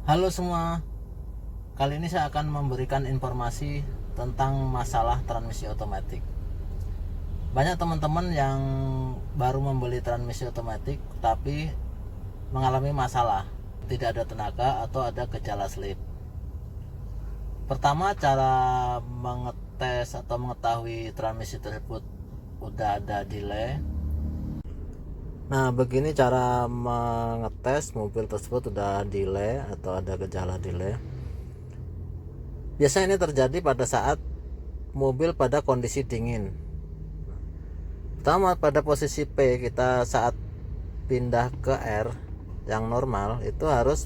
Halo semua, kali ini saya akan memberikan informasi tentang masalah transmisi otomatis. Banyak teman-teman yang baru membeli transmisi otomatis tapi mengalami masalah, tidak ada tenaga atau ada gejala slip. Pertama, cara mengetes atau mengetahui transmisi tersebut udah ada delay. Nah, begini cara mengetes mobil tersebut udah delay atau ada gejala delay. Biasanya ini terjadi pada saat mobil pada kondisi dingin. Pertama, pada posisi P kita saat pindah ke R yang normal itu harus,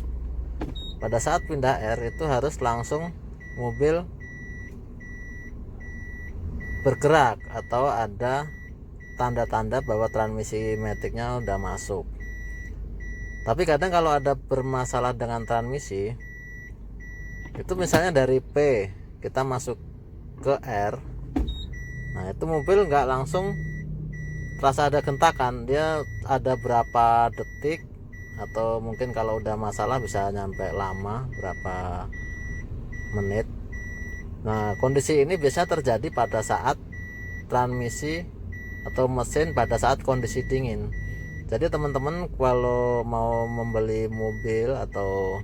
pada saat pindah R itu harus langsung mobil bergerak atau ada tanda-tanda bahwa transmisi maticnya udah masuk. Tapi kadang kalau ada bermasalah dengan transmisi, itu misalnya dari P kita masuk ke R, nah itu mobil nggak langsung terasa ada gentakan, dia ada berapa detik atau mungkin kalau udah masalah bisa nyampe lama berapa menit. Nah, kondisi ini biasanya terjadi pada saat transmisi atau mesin pada saat kondisi dingin. Jadi teman-teman kalau mau membeli mobil atau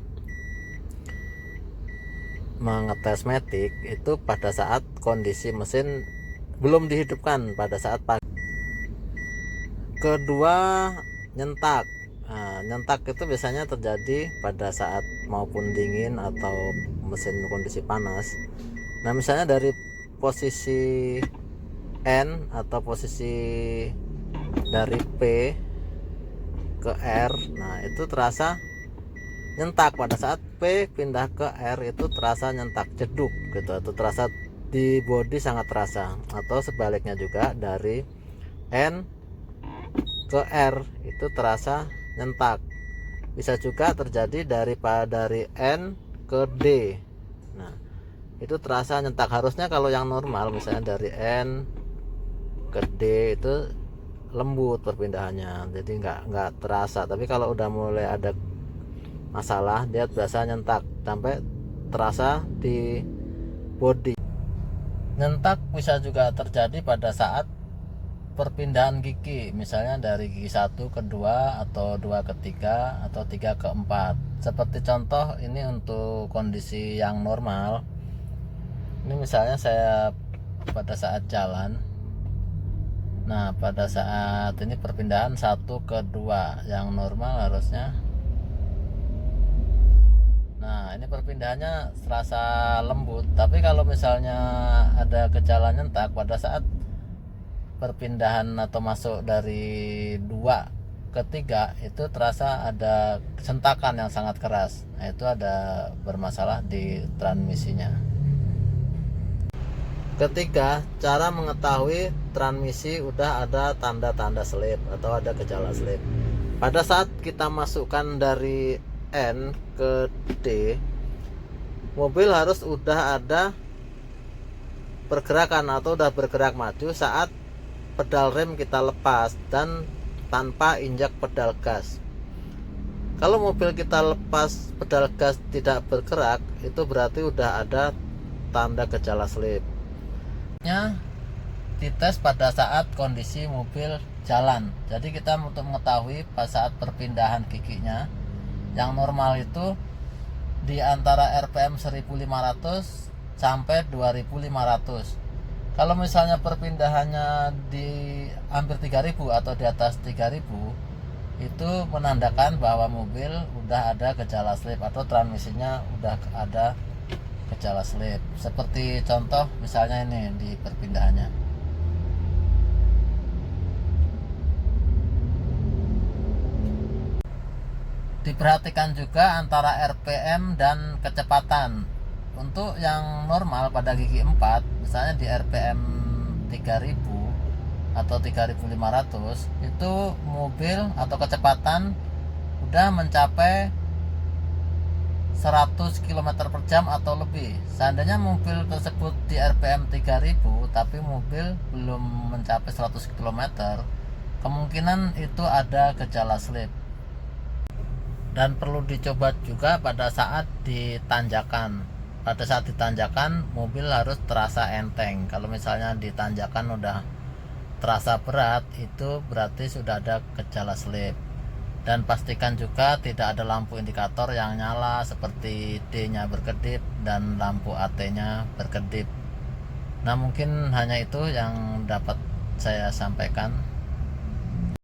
mengetes matic itu pada saat kondisi mesin belum dihidupkan, pada saat pagi. Kedua, nyentak. Nah, nyentak itu biasanya terjadi pada saat maupun dingin atau mesin kondisi panas. Nah, misalnya dari posisi N atau posisi dari P ke R, nah itu terasa nyentak. Pada saat P pindah ke R itu terasa nyentak, jeduk gitu, atau terasa di bodi sangat terasa. Atau sebaliknya juga dari N ke R itu terasa nyentak. Bisa juga terjadi dari N ke D. Nah, itu terasa nyentak. Harusnya kalau yang normal misalnya dari N ke D itu lembut perpindahannya, jadi nggak terasa. Tapi kalau udah mulai ada masalah, dia biasa nyentak sampai terasa di bodi. Nyentak bisa juga terjadi pada saat perpindahan gigi, misalnya dari gigi 1 ke 2 atau 2 ke 3 atau 3 ke 4. Seperti contoh ini untuk kondisi yang normal. Ini misalnya saya pada saat jalan. Nah, pada saat ini perpindahan 1 ke 2 yang normal harusnya. Nah, ini perpindahannya serasa lembut. Tapi kalau misalnya ada gejala nyentak pada saat perpindahan atau masuk dari 2 ke 3 itu terasa ada sentakan yang sangat keras. Nah, itu ada bermasalah di transmisinya. Ketiga, cara mengetahui transmisi udah ada tanda-tanda slip atau ada gejala slip. Pada saat kita masukkan dari N ke D, mobil harus udah ada pergerakan atau udah bergerak maju saat pedal rem kita lepas dan tanpa injak pedal gas. Kalau mobil kita lepas pedal gas tidak bergerak, itu berarti udah ada tanda gejala slip. Dites pada saat kondisi mobil jalan. Jadi kita untuk mengetahui pada saat perpindahan giginya yang normal itu di antara RPM 1500 sampai 2500. Kalau misalnya perpindahannya di hampir 3000 atau di atas 3000, itu menandakan bahwa mobil udah ada gejala slip atau transmisinya udah ada gejala slip. Seperti contoh misalnya ini di perpindahannya. Diperhatikan juga antara RPM dan kecepatan. Untuk yang normal pada gigi 4, misalnya di RPM 3000 atau 3500, itu mobil atau kecepatan udah mencapai 100 km per jam atau lebih. Seandainya mobil tersebut di RPM 3000 tapi mobil belum mencapai 100 km, kemungkinan itu ada gejala slip. Dan perlu dicoba juga pada saat ditanjakan. Pada saat ditanjakan mobil harus terasa enteng. Kalau misalnya ditanjakan udah terasa berat, itu berarti sudah ada gejala slip. Dan pastikan juga tidak ada lampu indikator yang nyala seperti D-nya berkedip dan lampu AT-nya berkedip. Nah, mungkin hanya itu yang dapat saya sampaikan.